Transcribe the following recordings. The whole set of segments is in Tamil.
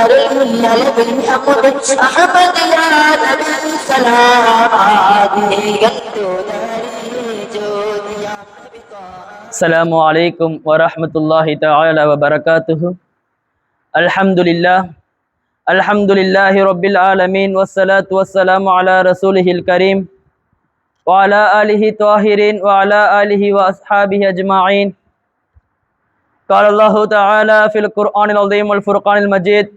السلام عليكم ورحمة الله تعالى وبركاته. الحمد لله رب العالمين والصلاة والسلام على رسوله الكريم وعلى آله الطاهرين وعلى آله وأصحابه أجمعين. قال الله تعالى في القرآن العظيم والفرقان المجيد: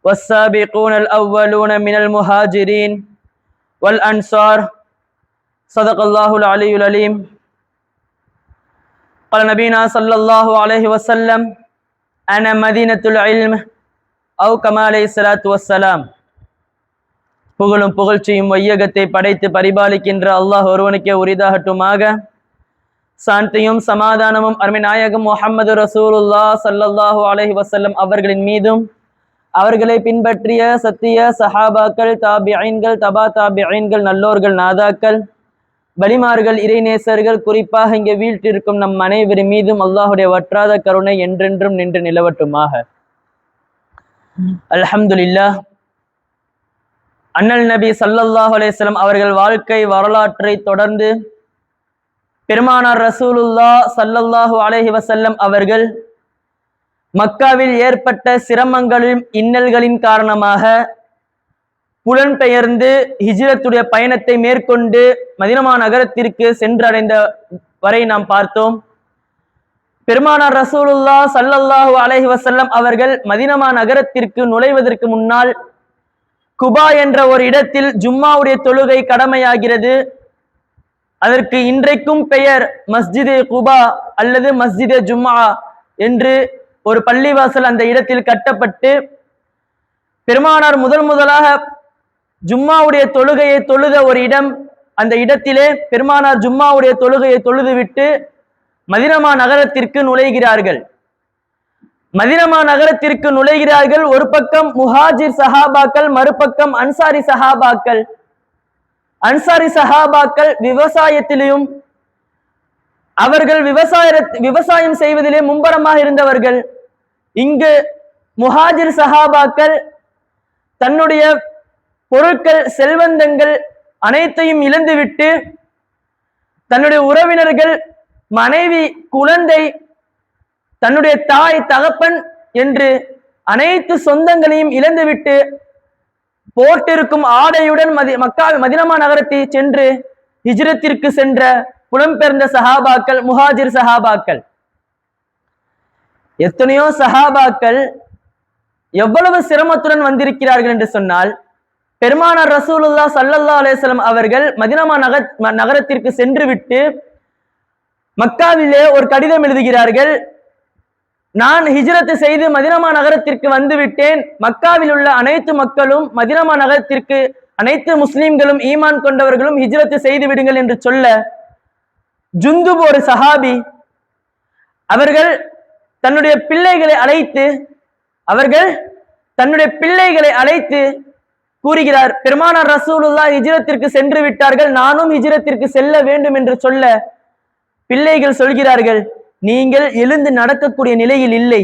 والسابقون الأولون من المهاجرين والأنصار. صدق الله العلي العليم. قال نبينا صلى الله عليه وسلم: أنا مدينة العلم أو كما عليه الصلاة والسلام. புகழும் புகழ்ச்சியும் வையகத்தை படைத்து பரிபாலிக்கின்ற அல்லாஹ் ஒருவனுக்கே உரிதாகட்டுமாக. சாந்தியும் சமாதானமும் அருமை நாயகம் முஹம்மது ரசூலுல்லாஹ் ஸல்லல்லாஹு அலைஹி வஸல்லம் அவர்களின் மீதும் அவர்களை பின்பற்றிய சத்திய சஹாபாக்கள், தாபிஈன்கள், தபா தாபிஈன்கள், நல்லோர்கள், நாதாக்கள், வலிமார்கள், இறைநேசர்கள், குறிப்பாக இங்கே வீழ்த்திருக்கும் நம் அனைவரின் மீதும் அல்லாஹுடைய வற்றாத கருணை என்றென்றும் நின்று நிலவட்டுமாக. அல்ஹம்துலில்லாஹ். அண்ணல் நபி ஸல்லல்லாஹு அலைஹி வஸல்லம் அவர்கள் வாழ்க்கை வரலாற்றை தொடர்ந்து பெருமானார் ரசூலுல்லாஹ் ஸல்லல்லாஹு அலைஹி வஸல்லம் அவர்கள் மக்காவில் ஏற்பட்ட சிரமங்களின் இன்னல்களின் காரணமாக புலன்பெயர்ந்து ஹிஜ்ரத்துடைய பயணத்தை மேற்கொண்டு மதீனா நகரத்திற்கு சென்றடைந்த வரை நாம் பார்த்தோம். பெருமானார் ரசூலுல்லாஹ் ஸல்லல்லாஹு அலைஹி வஸல்லம் அவர்கள் மதீனா நகரத்திற்கு நுழைவதற்கு முன்னால் குபா என்ற ஒரு இடத்தில் ஜும்மாவுடைய தொழுகை கடமையாகிறது. அதற்கு இன்றைக்கும் பெயர் மஸ்ஜிதே குபா அல்லது மஸ்ஜிதே ஜும்மா என்று ஒரு பள்ளிவாசல் அந்த இடத்தில் கட்டப்பட்டு பெருமானார் முதலாக ஜும்மாவுடைய தொழுகையை தொழுத ஒரு இடம். அந்த இடத்திலே பெருமானார் ஜும்மாவுடைய தொழுகையை தொழுதுவிட்டு மதீனா நகரத்திற்கு நுழைகிறார்கள். மதீனா நகரத்திற்கு நுழைகிறார்கள். ஒரு பக்கம் முஹாஜிர் சஹாபாக்கள், மறுபக்கம் அன்சாரி சஹாபாக்கள். அன்சாரி சஹாபாக்கள் விவசாயத்திலும் அவர்கள் விவசாயம் செய்வதிலே மும்பரமாக இருந்தவர்கள். இங்கு முஹாஜிர் சஹாபாக்கள் தன்னுடைய பொருட்கள், செல்வந்தங்கள் அனைத்தையும் இழந்துவிட்டு தன்னுடைய உறவினர்கள், மனைவி, குழந்தை, தன்னுடைய தாய், தகப்பன் என்று அனைத்து சொந்தங்களையும் இழந்துவிட்டு போட்டிருக்கும் ஆடையுடன் மதீனா நகரத்தை சென்று ஹிஜ்ரத்திற்கு சென்ற புலம்பெயர்ந்த சஹாபாக்கள், முஹாஜிர் சஹாபாக்கள். எத்தனையோ சஹாபாக்கள் எவ்வளவு சிரமத்துடன் வந்திருக்கிறார்கள் என்று சொன்னால், பெருமானார் ரசூலுல்லாஹ் ஸல்லல்லாஹு அலைஹி வஸல்லம் அவர்கள் மதீனா நகரத்திற்கு சென்று விட்டு மக்காவிலே ஒரு கடிதம் எழுதுகிறார்கள். நான் ஹிஜ்ரத் செய்து மதீனா நகரத்திற்கு வந்து விட்டேன். மக்காவில் உள்ள அனைத்து மக்களும் மதீனா நகரத்திற்கு, அனைத்து முஸ்லிம்களும் ஈமான் கொண்டவர்களும் ஹிஜ்ரத் செய்து விடுங்கள் என்று சொல்ல, ஜுந்துப் ஒரு சஹாபி அவர்கள் தன்னுடைய பிள்ளைகளை அழைத்து கூறுகிறார், பெருமானார் ரசூலுல்லாஹ் ஹிஜ்ரத்திற்கு சென்று விட்டார்கள், நானும் ஹிஜ்ரத்திற்கு செல்ல வேண்டும் என்று சொல்ல, பிள்ளைகள் சொல்கிறார்கள், நீங்கள் எழுந்து நடக்கக்கூடிய நிலையில் இல்லை,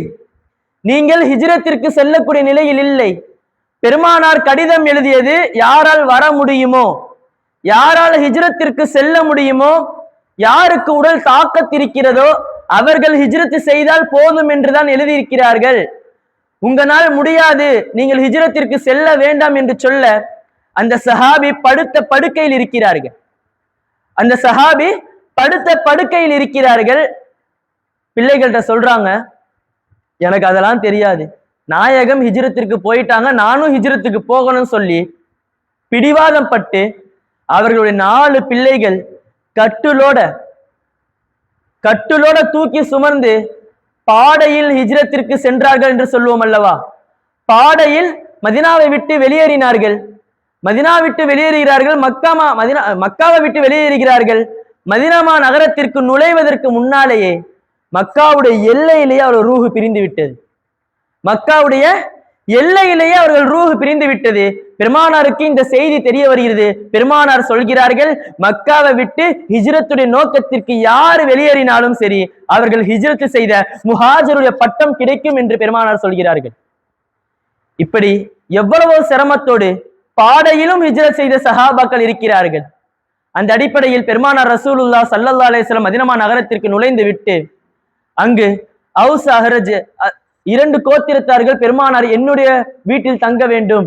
நீங்கள் ஹிஜ்ரத்திற்கு செல்லக்கூடிய நிலையில் இல்லை. பெருமானார் கடிதம் எழுதியது யாரால் வர முடியுமோ, யாரால் ஹிஜ்ரத்திற்கு செல்ல முடியுமோ, யாருக்கு உடல் தாக்கத்திருக்கிறதோ அவர்கள் ஹிஜ்ரத் செய்தால் போதும் என்றுதான் எழுதியிருக்கிறார்கள். உங்களால் முடியாது, நீங்கள் ஹிஜ்ரத்திற்கு செல்ல வேண்டாம் என்று சொல்ல, அந்த சஹாபி படுத்த படுக்கையில் இருக்கிறார்கள். பிள்ளைகள்கிட்ட சொல்றாங்க, எனக்கு அதெல்லாம் தெரியாது, நாயகம் ஹிஜ்ரத்திற்கு போயிட்டாங்க, நானும் ஹிஜ்ரத்துக்கு போகணும்னு சொல்லி பிடிவாதம் பட்டு அவர்களுடைய 4 பிள்ளைகள் கட்டுலோட தூக்கி சுமர்ந்து பாடையில் ஹிஜ்ரத்திற்கு சென்றார்கள் என்று சொல்லுவோம் அல்லவா. பாடையில் மதீனாவை விட்டு வெளியேறினார்கள். மக்காவை விட்டு வெளியேறுகிறார்கள். மதீனா நகரத்திற்கு நுழைவதற்கு முன்னாலேயே மக்காவுடைய எல்லையிலேயே அவர்கள் ரூஹு பிரிந்து விட்டது. பெருமானாருக்கு இந்த செய்தி தெரிய வருகிறது. பெருமானார் சொல்கிறார்கள், மக்காவை விட்டு ஹிஜ்ரத்துடைய நோக்கத்திற்கு யார் வெளியேறினாலும் சரி, அவர்கள் ஹிஜ்ரத் செய்த முஹாஜிருடைய பட்டம் கிடைக்கும் என்று பெருமானார் சொல்கிறார்கள். இப்படி எவ்வளவோ சிரமத்தோடு பாடையிலும் ஹிஜ்ரத் செய்த சஹாபாக்கள் இருக்கிறார்கள். அந்த அடிப்படையில் பெருமானார் ரசூலுல்லாஹ் ஸல்லல்லாஹு அலைஹி வஸல்லம் மதீனா நகரத்திற்கு நுழைந்து விட்டு அங்கு அவுஸ் ஹஜ்ரஜ் 2 கோத்திரத்தார்கள் பெருமானார் என்னுடைய வீட்டில் தங்க வேண்டும்,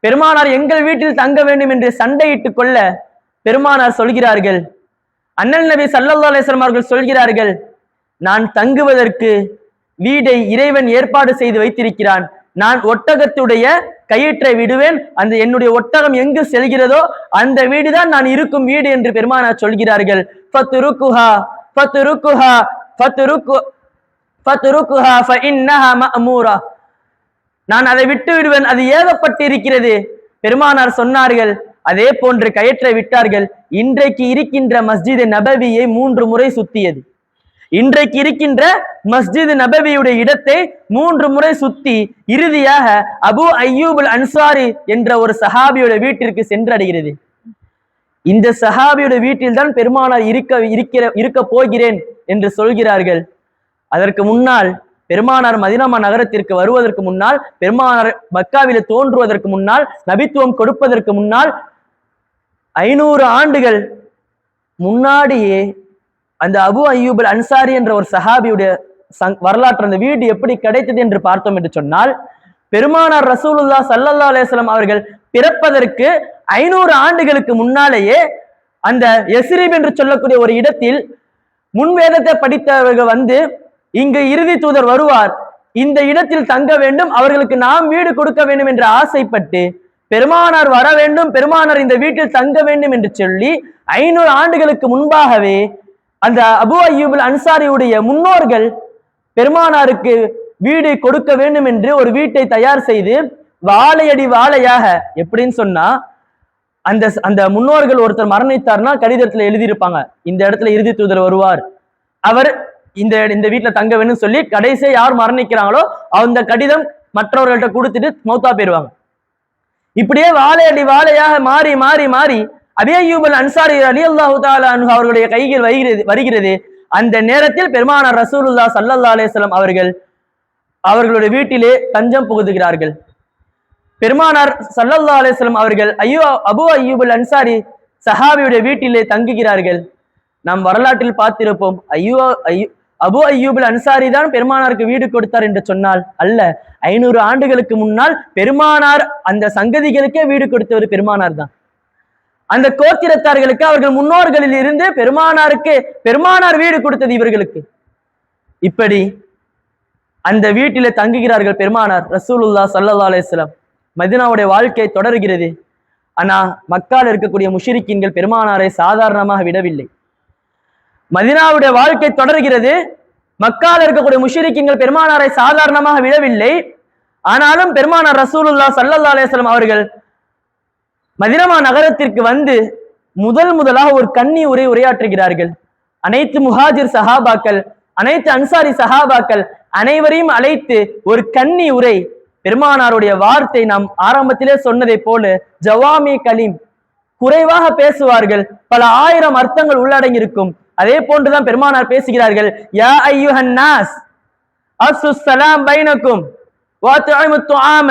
பெருமானார் எங்கள் வீட்டில் தங்க வேண்டும் என்று சண்டையிட்டுக் கொள்ள பெருமானார் சொல்கிறார்கள். அண்ணல் நபி ஸல்லல்லாஹு அலைஹி வஸல்லம் அவர்கள் சொல்கிறார்கள், நான் தங்குவதற்கு வீடை இறைவன் ஏற்பாடு செய்து வைத்திருக்கிறான், நான் ஒட்டகத்துடைய கயிற்றை விடுவேன், அந்த என்னுடைய ஒட்டகம் எங்கு செல்கிறதோ அந்த வீடுதான் நான் இருக்கும் வீடு என்று பெருமானார் சொல்கிறார்கள். ஃபத்ருக்குஹா ஃபத்ருக்குஹா ஃபத்ருக்குஹா ஃபஇன்னஹா மஅமூரா, நான் அதை விட்டு விடுவேன், அது ஏவப்பட்டு இருக்கிறது. பெருமானார் சொன்னார்கள், அதே போன்று கயிற்றை விட்டார்கள். இன்றைக்கு இருக்கின்ற மஸ்ஜித் நபவியை 3 முறை சுத்தியது. இன்றைக்கு இருக்கின்ற மஸ்ஜித் நபவியுடைய இடத்தை 3 முறை சுத்தி இறுதியாக அபு அய்யூபுல் அன்சாரி என்ற ஒரு சஹாபியோட வீட்டிற்கு சென்றடைகிறது. இந்த சஹாபியோட வீட்டில் தான் பெருமானார் இருக்க போகிறேன் என்று சொல்கிறார்கள். அதற்கு முன்னால் பெருமானார் மதீனா நகரத்திற்கு வருவதற்கு முன்னால், பெருமானார் மக்காவிலே தோன்றுவதற்கு முன்னால், நபித்துவம் கொடுப்பதற்கு முன்னால் 500 ஆண்டுகள் முன்னாடியே அந்த அபு அய்யூபுல் அன்சாரி என்ற ஒரு சஹாபியுடைய வரலாற்று அந்த வீடு எப்படி கிடைத்தது என்று பார்த்தோம் என்று சொன்னால், பெருமானார் ரசூலுல்லாஹ் ஸல்லல்லாஹு அலைஹி வஸல்லம் அவர்கள் பிறப்பதற்கு 500 ஆண்டுகளுக்கு முன்னாலேயே அந்த யஸ்ரிப் என்று சொல்லக்கூடிய ஒரு இடத்தில் முன்வேதத்தை படித்தவர்கள் வந்து, இங்கு இறுதி தூதர் வருவார், இந்த இடத்தில் தங்க வேண்டும், அவர்களுக்கு நாம் வீடு கொடுக்க வேண்டும் என்று ஆசைப்பட்டு பெருமானார் வர வேண்டும், பெருமானார் இந்த வீட்டில் தங்க வேண்டும் என்று சொல்லி 500 ஆண்டுகளுக்கு முன்பாகவே அந்த அபு அய்யூபுல் அன்சாரியுடைய முன்னோர்கள் பெருமானாருக்கு வீடு கொடுக்க வேண்டும் என்று ஒரு வீட்டை தயார் செய்து வாழையடி வாழையாக, எப்படின்னு சொன்னா அந்த அந்த முன்னோர்கள் ஒருத்தர் மரணித்தார்னா கடிதத்துல எழுதியிருப்பாங்க, இந்த இடத்துல இறுதி தூதர் வருவார், அவர் இந்த வீட்டுல தங்க வேணும்னு சொல்லி கடைசியா யார் மரணிக்கிறாங்களோ அந்த கடிதம் மற்றவர்கள்ட்ட கொடுத்துட்டு மௌத்தா போயிருவாங்க. இப்படியே வாழையடி வாழையாக மாறி மாறி மாறி அபூ அய்யூப் அல் அன்சாரி ரலியல்லாஹு தஆலா அன்ஹு அவர்களுடைய கையில் வருகிறது. அந்த நேரத்தில் பெருமானார் ரசூலுல்லாஹ் ஸல்லல்லாஹு அலைஹி வஸல்லம் அவர்களுடைய வீட்டிலே தஞ்சம் புகுதுகிறார்கள். பெருமானார் ஸல்லல்லாஹு அலைஹி வஸல்லம் அவர்கள் அபூ அய்யூப் அல் அன்சாரி சஹாபியுடைய வீட்டிலே தங்குகிறார்கள். நாம் வரலாற்றில் பார்த்திருப்போம், அபூ அய்யூப் அல் அன்சாரி தான் பெருமானாருக்கு வீடு கொடுத்தார் என்று சொன்னால் அல்ல, 500 ஆண்டுகளுக்கு முன்னால் பெருமானார் அந்த சங்கதிகளுக்கே வீடு கொடுத்தவர் பெருமானார் தான். அந்த கோத்திரத்தார்களுக்கு அவர்கள் முன்னோர்களில் இருந்து பெருமானார் வீடு கொடுத்தது இவர்களுக்கு. இப்படி அந்த வீட்டிலே தங்குகிறார்கள் பெருமானார் ரசூலுல்லாஹ் ஸல்லல்லாஹு அலைஹி வஸல்லம். மதீனாவுடைய வாழ்க்கை தொடர்கிறது. ஆனா மக்கால் இருக்கக்கூடிய முஷ்ரிக்கீன்கள் பெருமானாரை சாதாரணமாக விடவில்லை. மதீனாவுடைய வாழ்க்கை தொடர்கிறது. மக்கால் இருக்கக்கூடிய முஷ்ரிக்கீன்கள் பெருமானாரை சாதாரணமாக விடவில்லை. ஆனாலும் பெருமானார் ரசூலுல்லாஹ் ஸல்லல்லாஹு அலைஹி வஸல்லம் அவர்கள் மதீனா நகரத்திற்கு வந்து முதலாக ஒரு கன்னி உரையாற்றுகிறார்கள். அனைத்து முஹாஜிர் சஹாபாக்கள், அனைத்து அன்சாரி சஹாபாக்கள் அனைவரையும் அழைத்து ஒரு கன்னி உரை, பெருமானாருடைய வார்த்தை நாம் ஆரம்பத்திலே சொன்னதை போல ஜவாமி கலீம், குறைவாக பேசுவார்கள், பல ஆயிரம் அர்த்தங்கள் உள்ளடங்கி இருக்கும். அதே போன்றுதான் பெருமானார் பேசுகிறார்கள். யா அய்யுஹன் நாஸ் அஃசுஸ் ஸலாம் பைனக்கும் வஅத்இமுத் துஆம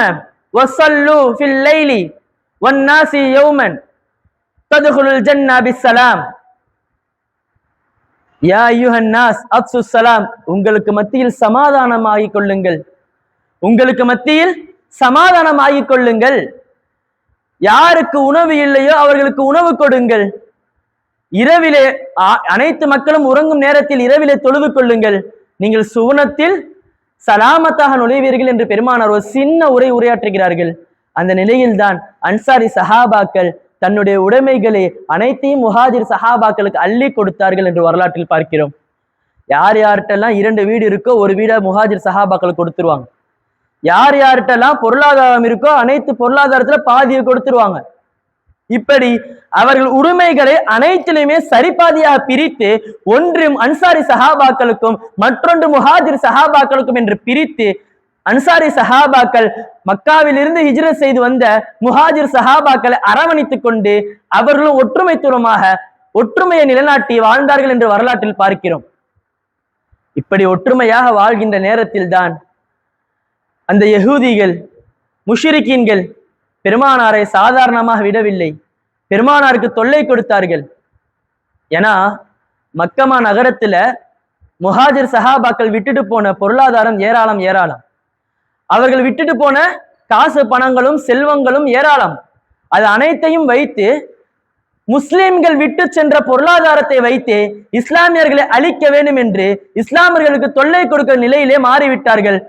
வஸல்லு ஃபில் லைலி வன்னாசி யௌமன் தத்குலுல் ஜன்னா பிஸ்ஸலாம். யா அய்யுஹன் நாஸ் அஃசுஸ் ஸலாம், உங்களுக்கு மத்தியில் சமாதானம் ஆகிக் கொள்ளுங்கள், உங்களுக்கு மத்தியில் சமாதானம் ஆகிக் கொள்ளுங்கள். யாருக்கு உணவு இல்லையோ அவர்களுக்கு உணவு கொடுங்கள். இரவிலே அனைத்து மக்களும் உறங்கும் நேரத்தில் இரவிலே தொழுது கொள்ளுங்கள். நீங்கள் சுவனத்தில் சலாமத்தாக நுழைவீர்கள் என்று பெருமானார் ஒரு சின்ன உரையாற்றுகிறார்கள். அந்த நிலையில்தான் அன்சாரி சஹாபாக்கள் தன்னுடைய உடைமைகளை அனைத்தையும் முஹாஜிர் சஹாபாக்களுக்கு அள்ளி கொடுத்தார்கள் என்று வரலாற்றில் பார்க்கிறோம். யார்கிட்டெல்லாம் 2 வீடு இருக்கோ ஒரு வீடை முஹாஜிர் சஹாபாக்களுக்கு கொடுத்துருவாங்க. யார்கிட்டெல்லாம் பொருளாதாரம் இருக்கோ அனைத்து பொருளாதாரத்துல பாதியை கொடுத்துருவாங்க. இப்படி அவர்கள் உரிமைகளை அனைத்திலுமே சரிபாதியாக பிரித்து, ஒன்று அன்சாரி சஹாபாக்களுக்கும் மற்றொன்று முஹாஜிர் சஹாபாக்களுக்கும் என்று பிரித்து, அன்சாரி சஹாபாக்கள் மக்காவில் இருந்து ஹிஜ்ரத் செய்து வந்த முஹாஜிர் சஹாபாக்களை அரவணைத்துக் கொண்டு அவர்களும் ஒற்றுமையை நிலைநாட்டி வாழ்ந்தார்கள் என்று வரலாற்றில் பார்க்கிறோம். இப்படி ஒற்றுமையாக வாழ்கின்ற நேரத்தில் தான் அந்த யஹூதிகள் முஷ்ரிக்கீன்கள் பெருமானாரை சாதாரணமாக விடவில்லை, பெருமானாருக்கு தொல்லை கொடுத்தார்கள். ஏன்னா மக்கமா நகரத்துல முஹாஜிர் சஹாபாக்கள் விட்டுட்டு போன பொருளாதாரம் ஏராளம் ஏராளம். அவர்கள் விட்டுட்டு போன காசு பணங்களும் செல்வங்களும் ஏராளம். அது அனைத்தையும் வைத்து முஸ்லிம்கள் விட்டு சென்ற பொருளாதாரத்தை வைத்து இஸ்லாமியர்களை அழிக்க வேண்டும் என்று இஸ்லாமியர்களுக்கு தொல்லை கொடுக்கிற நிலையிலே மாறிவிட்டார்கள்.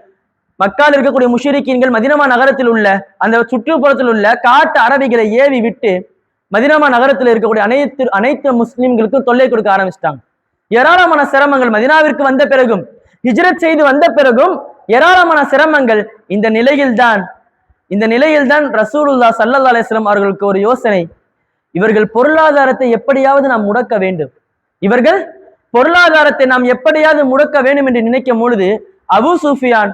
மக்கால் இருக்கக்கூடிய முஷ்ரிக்கீன்கள் மதீனா நகரத்தில் உள்ள அந்த சுற்றுப்புறத்தில் உள்ள காட்டு அரபிகளை ஏவி விட்டு மதீனா நகரத்தில் இருக்கக்கூடிய அனைத்து முஸ்லிம்களுக்கும் தொல்லை கொடுக்க ஆரம்பிச்சிட்டாங்க. ஏராளமான சிரமங்கள் மதீனாவிற்கு வந்த பிறகும், ஹிஜ்ரத் செய்து வந்த பிறகும் ஏராளமான சிரமங்கள். இந்த நிலையில்தான் ரசூலுல்லாஹ் ஸல்லல்லாஹு அலைஹி வஸல்லம் அவர்களுக்கு ஒரு யோசனை. இவர்கள் பொருளாதாரத்தை எப்படியாவது நாம் முடக்க வேண்டும், இவர்கள் பொருளாதாரத்தை நாம் எப்படியாவது முடக்க வேண்டும் என்று நினைக்கும் பொழுது அபூ சுஃபியான்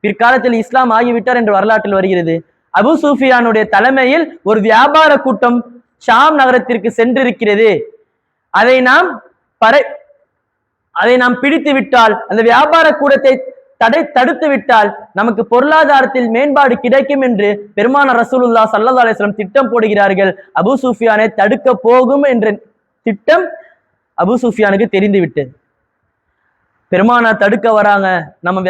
பிற்காலத்தில் இஸ்லாம் ஆகிவிட்டார் என்று வரலாற்றில் வருகிறது. அபூ சுஃபியானுடைய தலைமையில் ஒரு வியாபார கூட்டம் ஷாம் நகரத்திற்கு சென்றிருக்கிறது. அதை நாம் பிடித்து விட்டால், அந்த வியாபார கூடத்தை தடுத்து விட்டால் நமக்கு பொருளாதாரத்தில் மேம்பாடு கிடைக்கும் என்று பெருமானார் ரசூலுல்லாஹ் ஸல்லல்லாஹு அலைஹி வஸல்லம் திட்டம் போடுகிறார்கள். அபூ சுஃபியானை தடுக்க போகும் என்ற திட்டம் அபூ சுஃபியானுக்கு தெரிந்து விட்டது. பெருமானார் தடுக்க வராங்க, நம்ம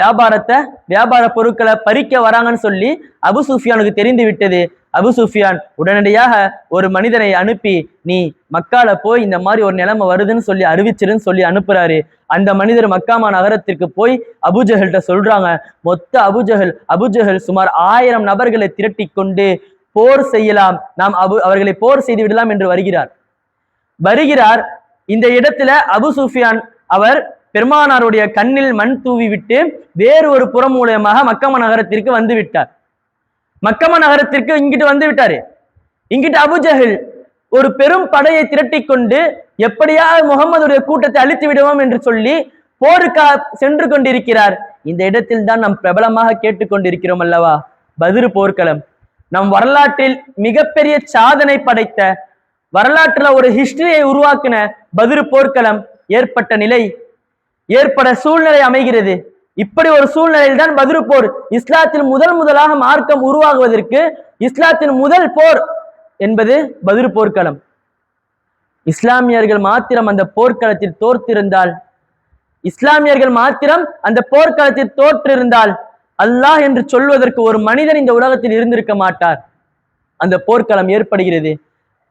வியாபார பொருட்களை பறிக்க வராங்கன்னு சொல்லி அபூ சுஃபியானுக்கு தெரிந்து விட்டது. அபூ சுஃபியான் உடனடியாக ஒரு மனிதனை அனுப்பி, நீ மக்கால போய் இந்த மாதிரி ஒரு நிலைமை வருதுன்னு சொல்லி அறிவிச்சிருன்னு சொல்லி அனுப்புறாரு. அந்த மனிதர் மக்காமா நகரத்திற்கு போய் அபூஜஹல்கிட்ட சொல்றாங்க. மொத்த அபூஜஹல் சுமார் 1000 நபர்களை திரட்டி கொண்டு போர் செய்யலாம், நாம் அவர்களை போர் செய்து விடலாம் என்று வருகிறார். இந்த இடத்துல அபூ சுஃபியான் அவர் பெருமானாருடைய கண்ணில் மண் தூவி விட்டு வேறு ஒரு புறம் மூலமாக மக்கமா நகரத்திற்கு வந்து விட்டார். மக்கமா நகரத்திற்கு இங்கிட்டு வந்து விட்டாரு. இங்கிட்டு அபூஜஹல் ஒரு பெரும் படையை திரட்டி கொண்டு எப்படியாவது முகமதுடைய கூட்டத்தை அழித்து விடுவோம் என்று சொல்லி போருக்கா சென்று கொண்டிருக்கிறார். இந்த இடத்தில் தான் நாம் பிரபலமாக கேட்டுக்கொண்டிருக்கிறோம் அல்லவா, பத்ர் போர்க்களம். நம் வரலாற்றில் மிகப்பெரிய சாதனை படைத்த, வரலாற்றுல ஒரு ஹிஸ்டரியை உருவாக்கின பத்ர் போர்க்களம் ஏற்பட சூழ்நிலை அமைகிறது. இப்படி ஒரு சூழ்நிலையில் தான் பத்ர் போர், இஸ்லாத்தில் முதலாக மார்க்கம் உருவாகுவதற்கு இஸ்லாத்தின் முதல் போர் என்பது பத்ர் போர்க்களம். இஸ்லாமியர்கள் மாத்திரம் அந்த போர்க்களத்தில் தோற்றிருந்தால் அல்லாஹ் என்று சொல்வதற்கு ஒரு மனிதன் இந்த உலகத்தில் இருந்திருக்க மாட்டார். அந்த போர்க்களம் ஏற்படுகிறது.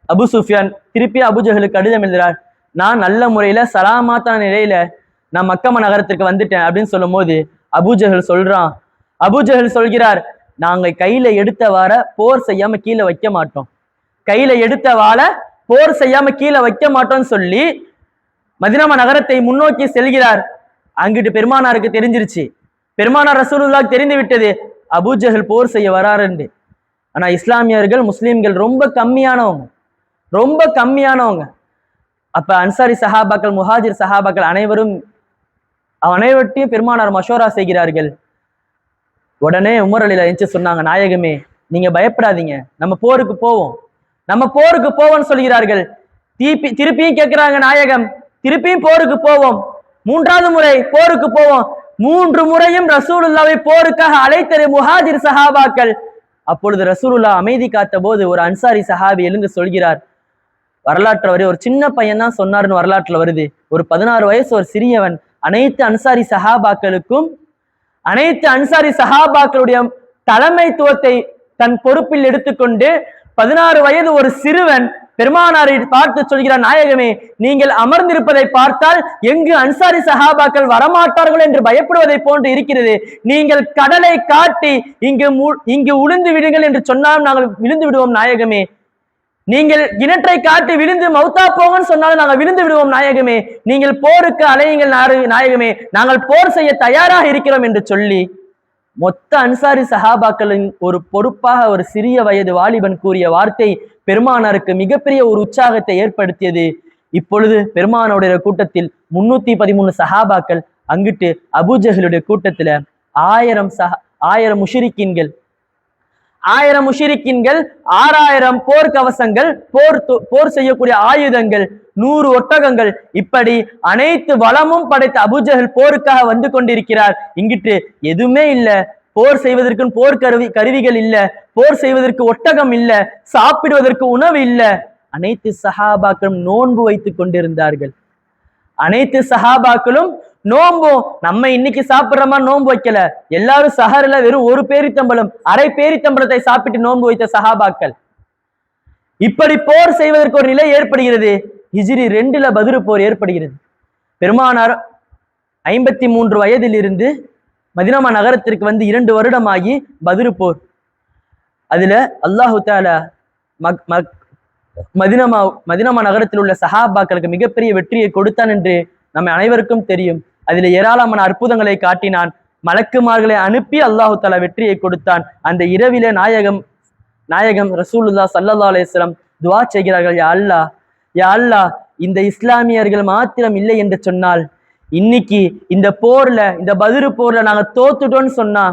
அபூ சுஃபியான் திருப்பி அபூஜஹலுக்கு கடிதம் எழுதுகிறார். நான் நல்ல முறையில சலாமாத்தான நிலையில நான் மக்கமா நகரத்திற்கு வந்துட்டேன் அப்படின்னு சொல்லும் போது அபூஜஹல் சொல்கிறார், நாங்க கையில எடுத்த வார போர் செய்யாம கீழே வைக்க மாட்டோம்னு சொல்லி மதீனா நகரத்தை முன்னோக்கி செல்கிறார். அங்கிட்டு பெருமானாருக்கு தெரிஞ்சிருச்சு, பெருமானார் ரசூலுல்லாஹ் தெரிந்து விட்டது அபூஜஹல் போர் செய்ய வராருன்னு. ஆனா இஸ்லாமியர்கள் முஸ்லிம்கள் ரொம்ப கம்மியானவங்க. அப்ப அன்சாரி சஹாபாக்கள், முஹாஜிர் சஹாபாக்கள் அனைவரையும் பெருமானார் மஷோரா செய்கிறார்கள். உடனே உமர் அலில எஞ்சி சொன்னாங்க, நாயகமே நீங்க பயப்படாதீங்க, நம்ம போருக்கு போவோம்னு சொல்கிறார்கள். திருப்பியும் கேட்கிறாங்க, நாயகம் திருப்பியும் போருக்கு போவோம், 3வது முறை போருக்கு போவோம். 3 முறையும் ரசூலுல்லாவை போருக்காக அழைத்தது முஹாஜிர் சஹாபாக்கள். அப்பொழுது ரசூலுல்லாஹ் அமைதி காத்த போது ஒரு அன்சாரி சஹாபி எழுந்து சொல்கிறார், வரலாற்றுல வருது, ஒரு சின்ன பையன் தான் சொன்னாருன்னு வரலாற்றுல வருது, ஒரு 16 வயசு ஒரு சிறியவன் அனைத்து அன்சாரி சஹாபாக்களுடைய தலைமைத்துவத்தை தன் பொறுப்பில் எடுத்துக்கொண்டு 16 வயது ஒரு சிறுவன் பெருமானாரை பார்த்து சொல்கிறார், நாயகமே நீங்கள் அமர்ந்திருப்பதை பார்த்தால் எங்கு அன்சாரி சஹாபாக்கள் வரமாட்டார்கள் என்று பயப்படுவதை போன்று இருக்கிறது. நீங்கள் கடலை காட்டி இங்கு உளுந்து விடுங்கள் என்று சொன்னாலும் நாங்கள் விழுந்து விடுவோம் நாயகமே. நீங்கள் கிணற்றை காட்டி விழுந்து மௌத்தா போங்கன்னு சொன்னாலும் நாங்கள் விழுந்து விடுவோம் நாயகமே. நீங்கள் போருக்கு அலையுங்கள் நாயகமே, நாங்கள் போர் செய்ய தயாராக இருக்கிறோம் என்று சொல்லி மொத்த அன்சாரி சஹாபாக்களின் ஒரு பொறுப்பாக ஒரு சிறிய வயது வாலிபன் கூறிய வார்த்தை பெருமானாருக்கு மிகப்பெரிய ஒரு உற்சாகத்தை ஏற்படுத்தியது. இப்பொழுது பெருமானுடைய கூட்டத்தில் 313 சஹாபாக்கள், அங்கிட்டு அபூஜஹலுடைய கூட்டத்துல 1000 முஷ்ரிக்கீன்கள், 6000 போர்க்கவசங்கள், போர் செய்யக்கூடிய ஆயுதங்கள், 100 ஒட்டகங்கள், இப்படி அனைத்து வளமும் படைத்த அபூஜஹல் போருக்காக வந்து கொண்டிருக்கிறார். இங்கிட்டு எதுவுமே இல்ல, போர் செய்வதற்கு போர் கருவிகள் இல்ல, போர் செய்வதற்கு ஒட்டகம் இல்ல, சாப்பிடுவதற்கு உணவு இல்ல. அனைத்து சஹாபாக்களும் நோன்பு வைத்துக் கொண்டிருந்தார்கள். அனைத்து சஹாபாக்களும் நோன்பும் நம்ம இன்னைக்கு சாப்பிடுற மாதிரி நோன்பு வைக்கல. எல்லாரும் சஹர்ல வெறும் ஒரு பேரித்தம்பளம், அரை பேரித்தம்பளத்தை சாப்பிட்டு நோன்பு வைத்த சஹாபாக்கள். இப்படி போர் செய்வதற்கு ஒரு நிலை ஏற்படுகிறது. ஹிஜ்ரி 2ல பத்ரு போர் ஏற்படுகிறது. பெருமானார் 53 வயதில் இருந்து மதினா நகரத்திற்கு வந்து 2 வருடமாகி பத்ரு போர். அதுல அல்லாஹு தஆலா மதினா நகரத்தில் உள்ள சஹாபாக்களுக்கு மிகப்பெரிய வெற்றியை கொடுத்தான் என்று நம்ம அனைவருக்கும் தெரியும். அதில் ஏராளமான அற்புதங்களை காட்டினான். மலக்குமார்களை அனுப்பி அல்லாஹு தஆலா வெற்றியை கொடுத்தான். அந்த இரவிலே நாயகம் ரசூலுல்லாஹ் ஸல்லல்லாஹு அலைஹி வஸல்லம் துஆ செய்கிறார்கள், யா அல்லாஹ், யா அல்லாஹ், இந்த இஸ்லாமியர்கள் மாத்திரம் இல்லை என்று சொன்னால், இன்னைக்கு இந்த போர்ல, இந்த பத்ரு போர்ல நாங்க தோத்துட்டோம்னு சொன்னா,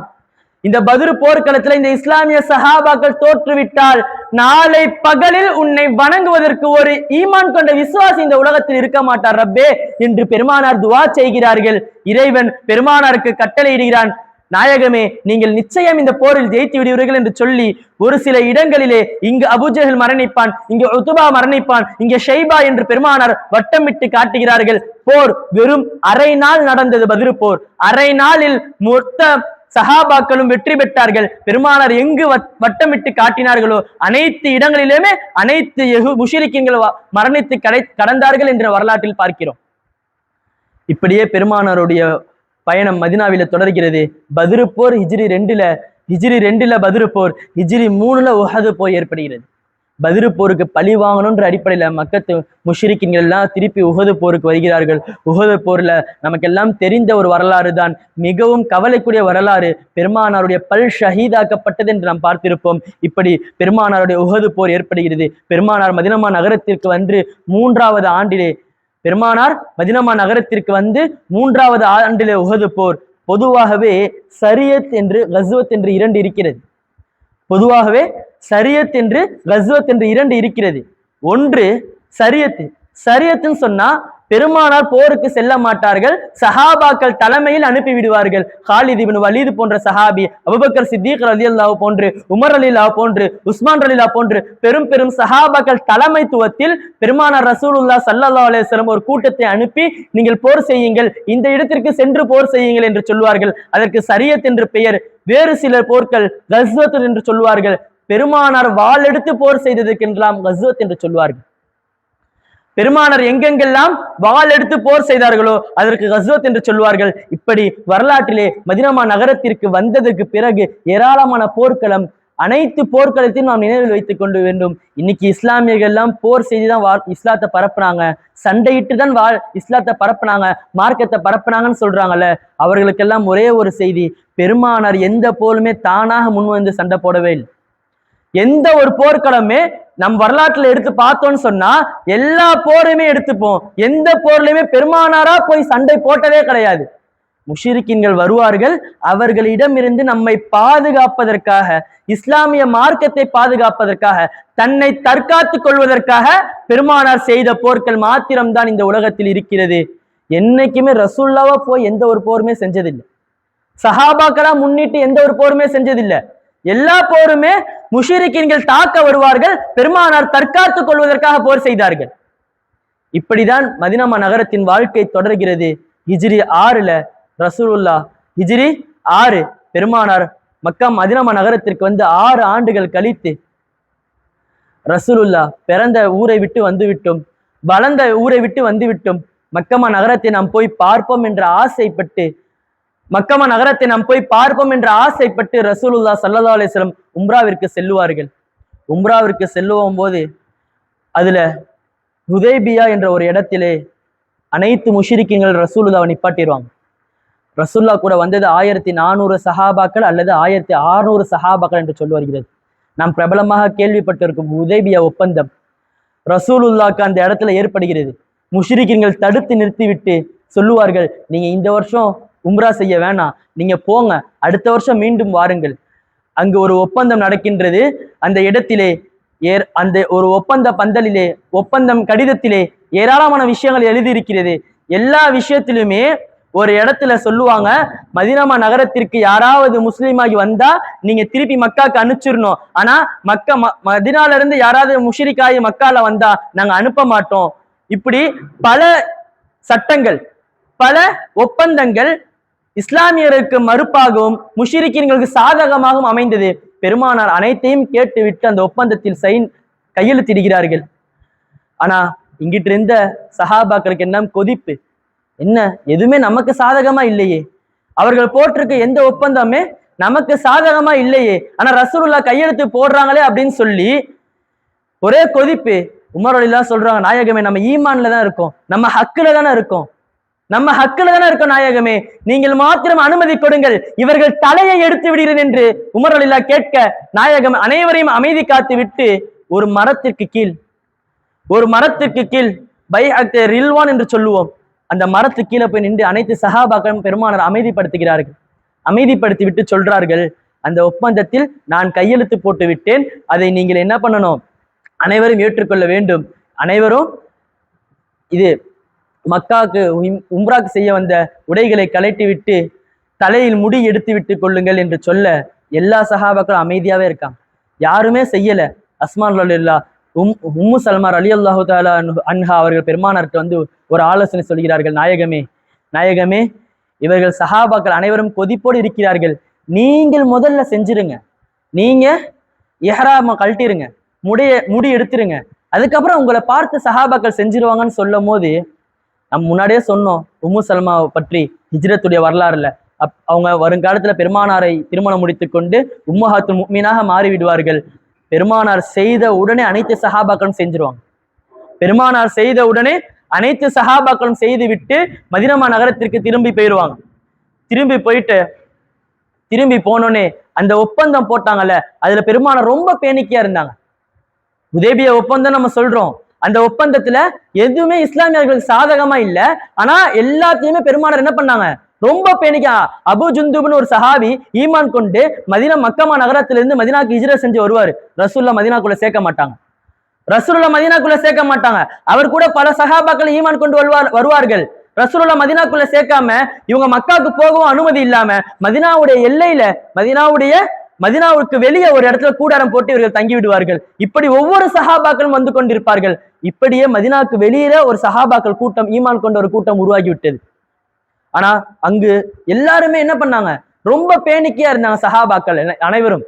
இந்த பத்ரு போர்க்களத்துல இந்த இஸ்லாமிய சஹாபாக்கள் தோற்றுவிட்டால், நாளை பகலில் உன்னை வணங்குவதற்கு ஒரு ஈமான் கொண்ட விசுவாசி இந்த உலகத்தில் இருக்க மாட்டார் ரப்பே என்று பெருமானார் துஆ செய்கிறார்கள். இறைவன் பெருமானாருக்கு கட்டளையிடுகிறான், நாயகமே, நீங்கள் நிச்சயம் இந்த போரில் ஜெயித்து விடுவீர்கள் என்று சொல்லி ஒரு சில இடங்களிலே இங்கு அபூஜஹல் மரணிப்பான், இங்கு உத்பா மரணிப்பான், இங்கே ஷைபா என்று பெருமானார் வட்டமிட்டு காட்டுகிறார்கள். போர் வெறும் அரை நாள் நடந்தது. பத்ரு போர் அரை நாளில் மொத்த சஹாபாக்களும் வெற்றி பெற்றார்கள். பெருமானார் எங்கு வட்டமிட்டு காட்டினார்களோ அனைத்து இடங்களிலுமே அனைத்து முஷ்ரிக்கீன்கள் மரணித்து கடந்தார்கள் என்ற வரலாற்றில் பார்க்கிறோம். இப்படியே பெருமானாருடைய பயணம் மதினாவில தொடர்கிறது. பத்ரு போர் ஹிஜ்ரி 2ல பத்ரு போர், ஹிஜ்ரி 3ல உஹது போர் ஏற்படுகிறது. பத்ரு போருக்கு பழி வாங்கணும்ன்ற அடிப்படையில மக்கத்து முஷ்ரிக்கீன்கள் எல்லாம் திருப்பி உஹது போருக்கு வருகிறார்கள். உஹது போர்ல நமக்கெல்லாம் தெரிந்த ஒரு வரலாறு தான், மிகவும் கவலைக்குரிய வரலாறு. பெருமானாருடைய பல் ஷஹீதாக்கப்பட்டது என்று நாம் பார்த்திருப்போம். இப்படி பெருமானாருடைய உஹது போர் ஏற்படுகிறது. பெருமானார் மதினா நகரத்திற்கு வந்து 3வது ஆண்டிலே பெருமானார் மதினா நகரத்திற்கு வந்து 3வது ஆண்டிலே உஹது போர். பொதுவாகவே சரியத் என்று கஸ்வத் என்று 2 இருக்கிறது. பொதுவாகவே சரியத் என்று கஸ்வத் என்று 2 இருக்கிறது. ஒன்று சரியத்துன்னு சொன்னா பெருமானார் போருக்கு செல்ல மாட்டார்கள், சஹாபாக்கள் தலைமையில் அனுப்பி விடுவார்கள். காலித் இப்னு வலீத் போன்ற சஹாபி, அபூபக்கர் சித்திக் ரலியல்லாஹு போன்று, உமர் ரலியல்லாஹு போன்று, உஸ்மான் ரலியல்லாஹு போன்று பெரும் சஹாபாக்கள் தலைமைத்துவத்தில் பெருமானார் ரசூலுல்லாஹ் ஸல்லல்லாஹு அலைஹி வஸல்லம் ஒரு கூட்டத்தை அனுப்பி, நீங்கள் போர் செய்யுங்கள், இந்த இடத்திற்கு சென்று போர் செய்யுங்கள் என்று சொல்வார்கள். அதற்கு சரியத் என்று பெயர். வேறு சில போர்கள் கஸ்வத் என்று சொல்வார்கள். பெருமானார் வாள் எடுத்து போர் செய்ததற்கெல்லாம் கஸ்வத் என்று சொல்வார்கள். பெருமானார் எங்கெங்கெல்லாம் வாள் எடுத்து போர் செய்தார்களோ அதற்கு கஸ்வத் என்று சொல்வார்கள். இப்படி வரலாற்றிலே மதினா நகரத்திற்கு வந்ததற்கு பிறகு ஏராளமான போர்க்களம், அனைத்து போர்க்களத்தையும் நாம் நினைவில் வைத்துக் கொண்டு வேண்டும். இன்னைக்கு இஸ்லாமியர்கள் எல்லாம் போர் செய்துதான் இஸ்லாத்தை பரப்புனாங்க, சண்டையிட்டு தான் இஸ்லாத்தை பரப்புனாங்க, மார்க்கத்தை பரப்புனாங்கன்னு சொல்றாங்கல்ல, அவர்களுக்கெல்லாம் ஒரே ஒரு செய்தி, பெருமானார் எந்த போருமே தானாக முன்வந்து சண்டை போடவே இல்லை. எந்த ஒரு போர்க்களமே நம் வரலாற்றுல எடுத்து பார்த்தோம்னு சொன்னா எல்லா போரையுமே எடுத்துப்போம், எந்த போர்லயுமே பெருமானாரா போய் சண்டை போட்டதே கிடையாது. முஷ்ரிக்கீன்கள் வருவார்கள், அவர்களிடமிருந்து நம்மை பாதுகாப்பதற்காக, இஸ்லாமிய மார்க்கத்தை பாதுகாப்பதற்காக, தன்னை தற்காத்துக் கொள்வதற்காக பெருமானார் செய்த போர்கள் மாத்திரம்தான் இந்த உலகத்தில் இருக்கிறது. என்னைக்குமே ரசூலுல்லாஹ் போய் எந்த ஒரு போருமே செஞ்சதில்லை, சஹாபாக்களா முன்னிட்டு எந்த ஒரு போருமே செஞ்சதில்லை. எல்லா போருமே முஷ்ரிக்கீன்கள் தாக்க வருவார்கள், பெருமானார் தற்காத்துக் கொள்வதற்காக போர் செய்தார்கள். இப்படிதான் மதினா நகரத்தின் வாழ்க்கை தொடர்கிறது. ஹிஜ்ரி 6ல ரசூலுல்லாஹ், ஹிஜ்ரி 6 பெருமானார் மதினா நகரத்திற்கு வந்து 6 ஆண்டுகள் கழித்து ரசூலுல்லாஹ் பிறந்த ஊரை விட்டு வந்துவிட்டோம், வளர்ந்த ஊரை விட்டு வந்துவிட்டோம், மக்கமா நகரத்தை நாம் போய் பார்ப்போம் என்ற ஆசைப்பட்டு ரசூலுல்லாஹ் ஸல்லல்லாஹு அலைஹி வஸல்லம் உம்ராவிற்கு செல்லுவார்கள். உம்ராவிற்கு செல்லும் போது அதுல ஹுதைபியா என்ற ஒரு இடத்திலே அனைத்து முஷ்ரிக்கீன்கள் ரசூலுல்லாஹ் நிப்பாட்டிடுவாங்க. ரசூலுல்லாஹ் கூட வந்தது 1400 சஹாபாக்கள் அல்லது 1600 சஹாபாக்கள் என்று சொல்லி வருகிறது. நாம் பிரபலமாக கேள்விப்பட்டிருக்கும் ஹுதைபியா ஒப்பந்தம் ரசூலுல்லாஹ்க்கு அந்த இடத்துல ஏற்படுகிறது. முஷ்ரிக்கீன்கள் தடுத்து நிறுத்திவிட்டு சொல்லுவார்கள், நீங்க இந்த வருஷம் உம்ரா செய்ய வேணாம், நீங்க போங்க, அடுத்த வருஷம் மீண்டும் வாருங்கள். அங்கு ஒரு ஒப்பந்தம் நடக்கின்றது. அந்த இடத்திலே அந்த ஒரு ஒப்பந்த பந்தலிலே, ஒப்பந்தம் கடிதத்திலே ஏராளமான விஷயங்கள் எழுதியிருக்கிறது. எல்லா விஷயத்திலுமே ஒரு இடத்துல சொல்லுவாங்க, மதீனா நகரத்திற்கு யாராவது முஸ்லீமாகி வந்தா நீங்க திருப்பி மக்காக்கு அனுப்பிச்சிடணும். ஆனா மதீனால இருந்து யாராவது முஷ்ரிக்காகி மக்கால வந்தா நாங்க அனுப்ப மாட்டோம். இப்படி பல சட்டங்கள், பல ஒப்பந்தங்கள் இஸ்லாமியருக்கு மறுப்பாகவும் முஷ்ரிக்கீன்களுக்கு சாதகமாகவும் அமைந்தது. பெருமானார் அனைத்தையும் கேட்டு விட்டு அந்த ஒப்பந்தத்தில் கையெழுத்திடுகிறார்கள். ஆனா இங்கிட்டு இருந்த சஹாபாக்களுக்கு என்ன கொதிப்பு, என்ன எதுவுமே நமக்கு சாதகமா இல்லையே, அவர்கள் போட்டிருக்க எந்த ஒப்பந்தமே நமக்கு சாதகமா இல்லையே, ஆனா ரசூலுல்லாஹ் கையெழுத்து போடுறாங்களே அப்படின்னு சொல்லி ஒரே கொதிப்பு. உமர் ரலியல்லாஹு சொல்றாங்க, நாயகமே நம்ம ஈமான்ல தான் இருக்கோம், நம்ம ஹக்குல தானே இருக்கோம், நம்ம ஹக்குல தானே இருக்கோம் நாயகமே, நீங்கள் மாத்திரம் அனுமதி கொடுங்கள், இவர்கள் தலையை எடுத்து விடுகிறேன் என்று உமர் ரலியல்லாஹு கேட்க நாயகம் அனைவரையும் அமைதி காத்து விட்டு ஒரு மரத்திற்கு கீழ் பைஅத் ரில்வான் என்று சொல்லுவோம், அந்த மரத்துக்கு கீழே போய் நின்று அனைத்து சஹாபாக்களும் பெருமானார் அமைதிப்படுத்துகிறார்கள். அமைதிப்படுத்தி விட்டு சொல்றார்கள், அந்த ஒப்பந்தத்தில் நான் கையெழுத்து போட்டு விட்டேன், அதை நீங்கள் என்ன பண்ணணும், அனைவரும் ஏற்றுக்கொள்ள வேண்டும். அனைவரும் இது மக்காக்கு உம்ராக்கு செய்ய வந்த உடைகளை கலட்டி விட்டு தலையில் முடி எடுத்து விட்டு கொள்ளுங்கள் என்று சொல்ல எல்லா சஹாபாக்களும் அமைதியாவே இருக்காங்க, யாருமே செய்யல. அஸ்மான் ரலியல்லாஹு உம்மு சல்மா ரலியல்லாஹு தஆலா அன்ஹா அவர்கள் பெருமானார்ட்ட வந்து ஒரு ஆலோசனை சொல்கிறார்கள், நாயகமே இவர்கள் சஹாபாக்கள் அனைவரும் கொதிப்போடு இருக்கிறார்கள், நீங்கள் முதல்ல செஞ்சிருங்க, நீங்க இஹ்ராம கழட்டிருங்க, முடி எடுத்துருங்க, அதுக்கப்புறம் உங்களை பார்த்து சஹாபாக்கள் செஞ்சிருவாங்கன்னு சொல்லும் போது, நம்ம முன்னாடியே சொன்னோம் உம்மு சல்மாவை பற்றி ஹிஜ்ரத்துடைய வரலாறுல, அவங்க வருங்காலத்துல பெருமானாரை திருமணம் முடித்து கொண்டு உம்மஹாத்துல் முஃமினாக மாறி விடுவார்கள். பெருமானார் செய்த உடனே அனைத்து சஹாபாக்களும் செஞ்சிருவாங்க. பெருமானார் செய்த உடனே அனைத்து சஹாபாக்களும் செய்து விட்டு மதீனா நகரத்திற்கு திரும்பி போயிடுவாங்க. திரும்பி போனோடனே அந்த ஒப்பந்தம் போட்டாங்கல்ல, அதுல பெருமானார் ரொம்ப பேணிக்கையா இருந்தாங்க. உதைபியா ஒப்பந்தம் நம்ம சொல்றோம், அந்த ஒப்பந்தத்துல எதுவுமே இஸ்லாமியர்களுக்கு சாதகமா இல்ல, ஆனா எல்லாத்தையுமே பெருமானார் என்ன பண்ணாங்க, ரொம்ப பேணிக்கா. அபு ஜுந்துப்னு ஒரு சஹாபி ஈமான் கொண்டு மக்கமா நகரத்திலிருந்து மதீனாக்கு ஹிஜ்ரத் செஞ்சு வருவாரு, ரசூலுல்லாஹ் மதீனாக்குள்ள சேர்க்க மாட்டாங்க. அவர் கூட பல சஹாபாக்கள் ஈமான் கொண்டு வருவார்கள். ரசூலுல்லாஹ் மதீனாக்குள்ள சேர்க்காம இவங்க மக்காவுக்கு போகவும் அனுமதி இல்லாம மதீனாவுடைய எல்லையில மதீனாவுக்கு வெளியே ஒரு இடத்துல கூடாரம் போட்டு இவர்கள் தங்கி விடுவார்கள். இப்படி ஒவ்வொரு சஹாபாக்களும் வந்து கொண்டிருப்பார்கள். இப்படியே மதீனாவுக்கு வெளியில ஒரு சஹாபாக்கள் கூட்டம், ஈமான் கொண்ட ஒரு கூட்டம் உருவாகி விட்டது. ஆனா அங்கு எல்லாருமே என்ன பண்ணாங்க, ரொம்ப பேணிக்கையா இருந்தாங்க சஹாபாக்கள் அனைவரும்.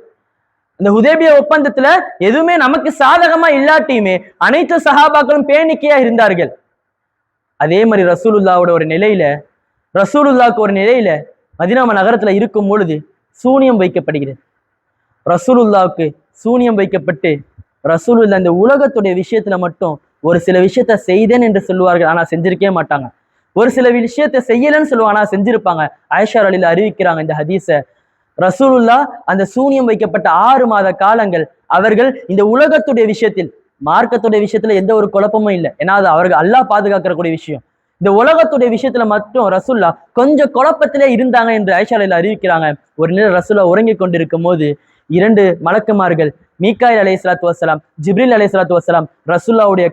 இந்த ஹுதைபியா ஒப்பந்தத்துல எதுவுமே நமக்கு சாதகமா இல்லாட்டியுமே அனைத்து சஹாபாக்களும் பேணிக்கையா இருந்தார்கள். அதே மாதிரி ரசூலுல்லாஹ்வுக்கு ஒரு நிலையில மதீனா நகரத்துல இருக்கும் பொழுது சூனியம் வைக்கப்படுகிறது. ரசூலுல்லாஹ்வுக்கு சூனியம் வைக்கப்பட்டு ரசூலுல்லாஹ் இந்த உலகத்துடைய விஷயத்துல மட்டும் ஒரு சில விஷயத்த செய்தேன் என்று சொல்லுவார்கள், ஆனா செஞ்சிருக்கவே மாட்டாங்க. ஒரு சில விஷயத்த செய்யலன்னு சொல்லுவாங்க, ஆனா செஞ்சிருப்பாங்க. ஆயிஷா ரலியல்லாஹு அறிவிக்கிறாங்க இந்த ஹதீஸ. ரசூலுல்லாஹ் அந்த சூனியம் வைக்கப்பட்ட 6 மாத காலங்கள் அவர்கள் இந்த உலகத்துடைய விஷயத்தில், மார்க்கத்துடைய விஷயத்துல எந்த ஒரு குழப்பமும் இல்லை, ஏன்னா அது அவர்கள் அல்லாஹ் பாதுகாக்கக்கூடிய விஷயம். இந்த உலகத்துடைய விஷயத்துல மட்டும் ரசூலுல்லாஹ் கொஞ்சம் குழப்பத்திலே இருந்தாங்க என்று ஆயிஷா ரலியல்லாஹு அறிவிக்கிறாங்க. ஒரு நிலை ரசூலுல்லாஹ் உறங்கி கொண்டிருக்கும் போது 2 மலக்குமார்கள் மீகாயில் அலைஹிஸ்ஸலாத்து வஸ்ஸலாம், ஜிப்ரீல் அலைஹிஸ்ஸலாத்து வஸ்ஸலாம் ரசூலுல்லாஹ்வுடைய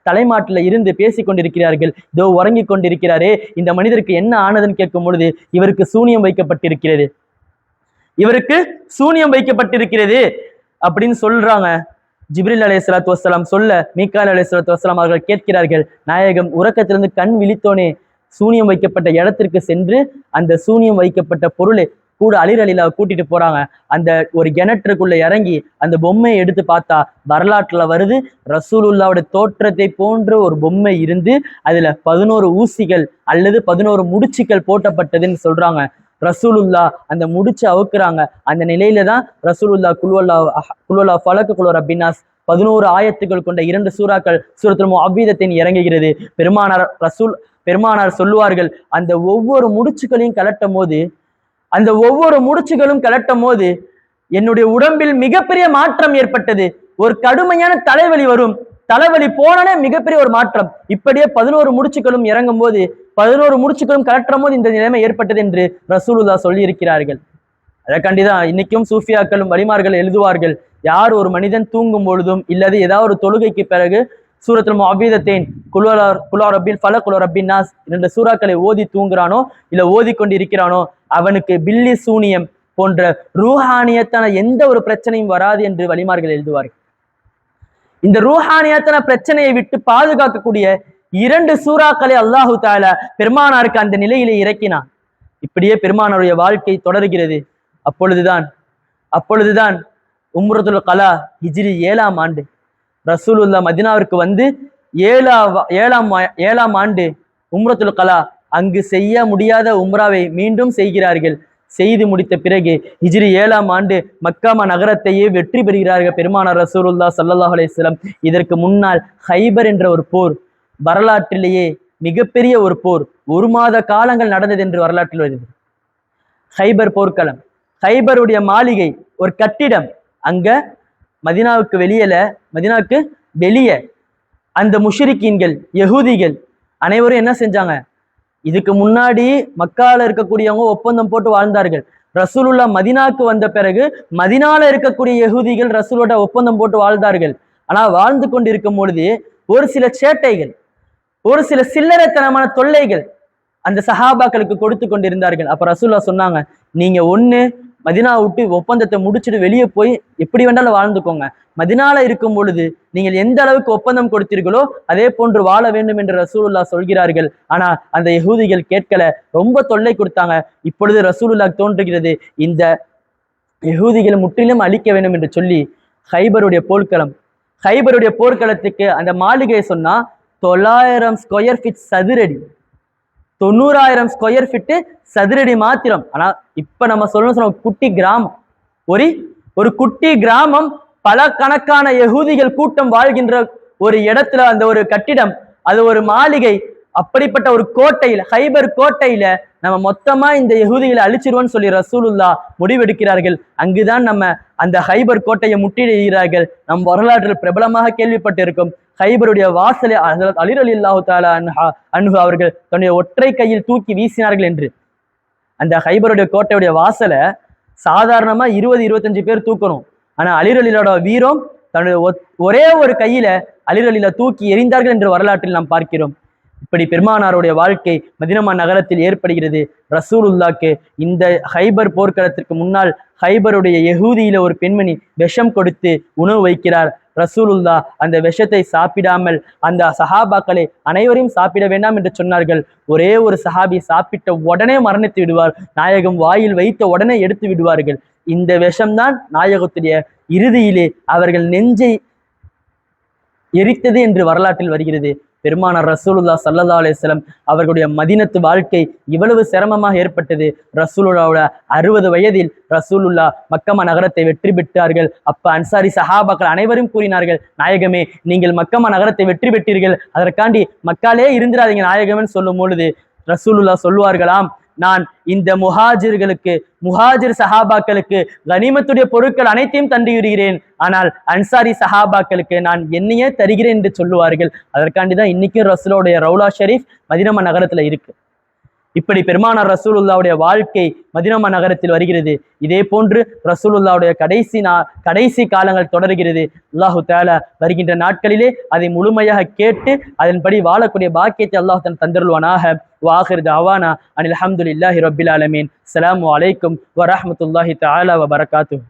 தலைமாட்டுல இருந்து பேசி கொண்டிருக்கிறார்கள். இதோ உறங்கி கொண்டிருக்கிறாரே, இந்த மனிதருக்கு என்ன ஆனதுன்னு கேட்கும் பொழுது இவருக்கு சூனியம் வைக்கப்பட்டிருக்கிறது அப்படின்னு சொல்றாங்க. ஜிப்ரீல் அலைஹிஸ்ஸலாத்து வஸ்ஸலாம் சொல்ல மீகாயில் அலைஹிஸ்ஸலாத்து வஸ்ஸலாம் அவர்கள் கேட்கிறார்கள், நாயகம் உறக்கத்திலிருந்து கண் விழித்தோனே சூனியம் வைக்கப்பட்ட இடத்திற்கு சென்று அந்த சூனியம் வைக்கப்பட்ட பொருளை கூட அலி ரலியல்லாஹு கூட்டிட்டு போறாங்க. அந்த ஒரு கிணற்றுக்குள்ள இறங்கி அந்த பொம்மையை எடுத்து பார்த்தா வரலாற்றுல வருது, ரசூலுல்லாஹ்வுடைய தோற்றத்தை போன்ற ஒரு பொம்மை இருந்து அதுல 11 ஊசிகள் அல்லது 11 முடிச்சுக்கள் போட்டப்பட்டதுன்னு சொல்றாங்க. ரசூலுல்லாஹ் அந்த முடிச்சு அவுக்குறாங்க. அந்த நிலையில தான் ரசூலுல்லாஹ் குல்வல்லா ஃபலக் குல் ரப்பினாஸ் 11 ஆயத்துக்கள் கொண்ட 2 சூறாக்கள் சூரத்துல் முஅவ்விதத்தின் இறங்குகிறது. பெருமானார் சொல்லுவார்கள், அந்த ஒவ்வொரு முடிச்சுகளையும் கலட்டும் போது என்னுடைய உடம்பில் மிகப்பெரிய மாற்றம் ஏற்பட்டது. ஒரு கடுமையான தலைவலி வரும், தலைவலி போனே மிகப்பெரிய ஒரு மாற்றம். இப்படியே 11 முடிச்சுகளும் இறங்கும் போது 11 முடிச்சுகளும் கலட்டும் போது இந்த நிலைமை ஏற்பட்டது என்று ரசூலுல்லாஹ் சொல்லி இருக்கிறார்கள். அதற்காண்டிதான் இன்னைக்கும் சூஃபியாக்களும் வலிமார்கள் எழுதுவார்கள், யார் ஒரு மனிதன் தூங்கும் பொழுதும் இல்லது ஏதாவது ஒரு தொழுகைக்கு பிறகு சூரத்துல் முஅவ்விதத்தைன், குல் ரப்பில் ஃபலக், குல் ரப்பின் நாஸ் 2 சூறாக்களை ஓதி தூங்குறானோ இல்ல ஓதி கொண்டு இருக்கிறானோ அவனுக்கு பில்லி சூனியம் போன்ற ரூஹானியத்தான எந்த ஒரு பிரச்சனையும் வராது என்று வலிமார்கள் எழுதுவார்கள். இந்த ரூஹானியத்தான பிரச்சனையை விட்டு பாதுகாக்கக்கூடிய 2 சூறாக்களை அல்லாஹு தஆலா பெருமானாருக்கு அந்த நிலையிலே இறக்கினான். இப்படியே பெருமானாருடைய வாழ்க்கை தொடர்கிறது. அப்பொழுதுதான் உம்ரத்துல் கலா ஹிஜ்ரி 7ஆம் ஆண்டு ரசூலுல்லாஹ் மதீனாவிற்கு வந்து 7ஆம் ஆண்டு உம்ரத்துல் கலா அங்கு செய்ய முடியாத உம்ராவை மீண்டும் செய்கிறார்கள். செய்து முடித்த பிறகு ஹிஜ்ரி 7ஆம் ஆண்டு மக்கா நகரத்தையே வெற்றி பெறுகிறார்கள் பெருமானார் ரசூலுல்லாஹ் ஸல்லல்லாஹு அலைஹி வஸல்லம். இதற்கு முன்னால் ஹைபர் என்ற ஒரு போர், வரலாற்றிலேயே மிகப்பெரிய ஒரு போர், 1 மாத காலங்கள் நடந்தது என்று வரலாற்றில் வருது. ஹைபர் போர்க்களம், ஹைபருடைய மாளிகை, ஒரு கட்டிடம். அங்க மதீனாவுக்கு வெளியே அந்த முஷ்ரிக்கீன்கள், யஹூதிகள் அனைவரும் என்ன செஞ்சாங்க? இதுக்கு முன்னாடி மக்கால இருக்கக்கூடியவங்க ஒப்பந்தம் போட்டு வாழ்ந்தார்கள். ரசூலுல்லாஹ் மதீனாவுக்கு வந்த பிறகு மதீனால இருக்கக்கூடிய யஹூதிகள் ரசூலோட ஒப்பந்தம் போட்டு வாழ்ந்தார்கள். ஆனா வாழ்ந்து கொண்டிருக்கும் பொழுது ஒரு சில சேட்டைகள், ஒரு சில சில்லறைத்தனமான தொல்லைகள் அந்த சஹாபாக்களுக்கு கொடுத்து கொண்டிருந்தார்கள். அப்ப ரசூலுல்லாஹ் சொன்னாங்க, நீங்க மதீனா விட்டு ஒப்பந்தத்தை முடிச்சுட்டு வெளியே போய் எப்படி வேண்டாலும் வாழ்ந்துக்கோங்க. மதீனால இருக்கும் பொழுது நீங்கள் எந்த அளவுக்கு ஒப்பந்தம் கொடுத்தீர்களோ அதே போன்று வாழ வேண்டும் என்று ரசூலுல்லாஹ் சொல்கிறார்கள். ஆனா அந்த யஹூதிகள் கேட்கல, ரொம்ப தொல்லை கொடுத்தாங்க. இப்பொழுது ரசூலுல்லாஹ் தோன்றுகிறது, இந்த யஹூதிகளை முற்றிலும் அழிக்க வேண்டும் என்று சொல்லி ஹைபருடைய போர்க்களத்துக்கு அந்த மாளிகையை சொன்னா 900 ஸ்கொயர் ஃபீட் சதுரடி, 90,000 ஸ்கொயர் ஃபீட்டு சதுரடி மாத்திரம். ஆனா இப்ப நம்ம சொல்லணும், குட்டி கிராமம், ஒரு குட்டி கிராமம், பல கணக்கான யஹூதிகள் கூட்டம் வாழ்கின்ற ஒரு இடத்துல அந்த ஒரு கட்டிடம், அது ஒரு மாளிகை. அப்படிப்பட்ட ஒரு கோட்டையில, ஹைபர் கோட்டையில நம்ம மொத்தமா இந்த யஹூதிகளை அழிச்சிருவோம்னு சொல்லி ரசூலுல்லாஹ் முடிவெடுக்கிறார்கள். அங்குதான் நம்ம அந்த ஹைபர் கோட்டையை முற்றிடுகிறார்கள். நம் வரலாற்றில் பிரபலமாக கேள்விப்பட்டு இருக்கும். ஹைபருடைய வாசலை அலி ரலியல்லாஹு தஆலா அன்ஹு அவர்கள் தன்னுடைய ஒற்றை கையில் தூக்கி வீசினார்கள் என்று. அந்த ஹைபருடைய கோட்டையுடைய வாசலை சாதாரணமா 20-25 பேர் தூக்கணும். ஆனா அலி ரலியல்லாஹு வீரம் தன்னுடைய ஒரே ஒரு கையில அலி ரலியல்லாஹு தூக்கி எறிந்தார்கள் என்று வரலாற்றில் நாம் பார்க்கிறோம். இப்படி பெருமானாருடைய வாழ்க்கை மதீனா நகரத்தில் ஏற்படுகிறது. ரசூலுல்லாஹ்க்கு இந்த ஹைபர் போர்க்களத்திற்கு முன்னால் ஹைபருடைய யஹூதியில ஒரு பெண்மணி விஷம் கொடுத்து உணவு வைக்கிறார். ரசூலுல்லாஹ் அந்த விஷத்தை சாப்பிடாமல் அந்த சஹாபாக்களை அனைவரையும் சாப்பிட வேண்டாம் என்று சொன்னார்கள். ஒரே ஒரு சஹாபி சாப்பிட்ட உடனே மரணித்து விடுவார். நாயகம் வாயில் வைத்த உடனே எடுத்து விடுவார்கள். இந்த விஷம்தான் நாயகத்துடைய இறுதியிலே அவர்கள் நெஞ்சை எரித்தது என்று வரலாற்றில் வருகிறது. பெருமானார் ரசூலுல்லாஹ் ஸல்லல்லாஹு அலைஹி வஸல்லம் அவர்களுடைய மதீனத்து வாழ்க்கை இவ்வளவு சிரமமாக ஏற்பட்டது. ரசூலுல்லாஹோட 60 வயதில் ரசூலுல்லாஹ் மக்கா நகரத்தை வெற்றி பெற்றார்கள். அப்ப அன்சாரி சஹாபாக்கள் அனைவரும் கூறினார்கள், நாயகமே நீங்கள் மக்கா நகரத்தை வெற்றி பெற்றீர்கள், அதற்காண்டி மக்காலே இருந்திராதீங்க நாயகம்னு சொல்லும் பொழுது ரசூலுல்லாஹ் சொல்லுவார்களாம், நான் இந்த முஹாஜிர் சஹாபாக்களுக்கு கனிமத்துடைய பொருட்கள் அனைத்தையும் தந்து விடுகிறேன், ஆனால் அன்சாரி சஹாபாக்களுக்கு நான் என்னையே தருகிறேன் என்று சொல்லுவார்கள். அதற்காண்டிதான் இன்னைக்கும் ரசூலுடைய ரவுலா ஷரீஃப் மதீனா நகரத்துல இருக்கு. இப்படி பெருமானார் ரசூலுல்லாவுடைய வாழ்க்கை மதீனா நகரத்தில் வருகிறது. இதே போன்று ரசூலுல்லாவுடைய கடைசி காலங்கள் தொடர்கிறது. அல்லாஹு தஆலா வருகின்ற நாட்களிலே அதை முழுமையாக கேட்டு அதன்படி வாழக்கூடிய பாக்கியத்தை அல்லாஹ் தந்தருள்வானாக. வாஹிர் தஅவானா அனில் ஹம்துலில்லாஹி ரப்பில் ஆலமீன். அஸ்ஸலாமு அலைக்கும் வரஹ்மத்துல்லாஹி தஆலா வபரகாத்துஹு.